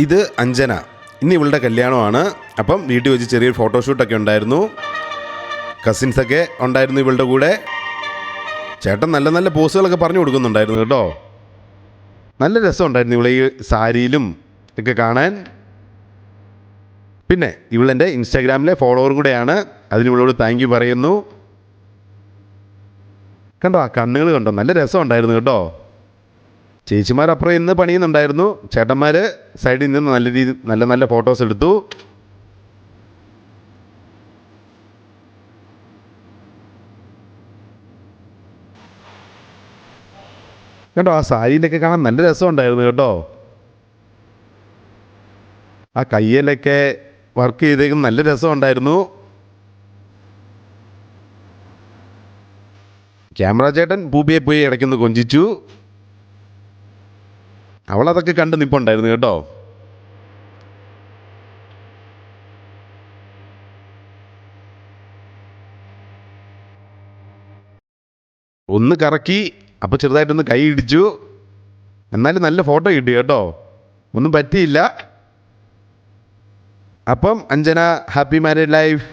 ഇത് അഞ്ജന. ഇന്ന് ഇവളുടെ കല്യാണമാണ്. അപ്പം വീട്ടിൽ വെച്ച് ചെറിയൊരു ഫോട്ടോഷൂട്ടൊക്കെ ഉണ്ടായിരുന്നു. കസിൻസൊക്കെ ഉണ്ടായിരുന്നു ഇവളുടെ കൂടെ. ചേട്ടൻ നല്ല നല്ല പോസുകളൊക്കെ പറഞ്ഞു കൊടുക്കുന്നുണ്ടായിരുന്നു കേട്ടോ. നല്ല രസമുണ്ടായിരുന്നു ഇവളെ ഈ സാരിയിലും ഒക്കെ കാണാൻ. പിന്നെ ഇവളെൻ്റെ ഇൻസ്റ്റാഗ്രാമിലെ ഫോളോവറും കൂടെയാണ്. അതിന് ഇവളോട് താങ്ക് യു പറയുന്നു. കണ്ടോ ആ കണ്ണുകൾ കണ്ടോ, നല്ല രസമുണ്ടായിരുന്നു കേട്ടോ. ചേച്ചിമാരപ്പുറം ഇന്ന് പണിയുന്നുണ്ടായിരുന്നു. ചേട്ടന്മാർ സൈഡിൽ നിന്ന് നല്ല രീതിയിൽ നല്ല നല്ല ഫോട്ടോസ് എടുത്തു. കേട്ടോ ആ സാരിയിലൊക്കെ കാണാൻ നല്ല രസമുണ്ടായിരുന്നു കേട്ടോ. ആ കയ്യിലൊക്കെ വർക്ക് ചെയ്തേക്കും നല്ല രസമുണ്ടായിരുന്നു. ക്യാമറ ചേട്ടൻ പൂബിയെ പോയി ഇടയ്ക്കൊന്ന് കൊഞ്ചിച്ചു. അവളതൊക്കെ കണ്ട് നിൽപ്പുണ്ടായിരുന്നു കേട്ടോ. ഒന്ന് കറക്കി, അപ്പോൾ ചെറുതായിട്ടൊന്ന് കൈ ഇടിച്ചു. എന്നാലും നല്ല ഫോട്ടോ കിട്ടി കേട്ടോ, ഒന്നും പറ്റിയില്ല. അപ്പം അഞ്ജന, ഹാപ്പി മാരീഡ് ലൈഫ്.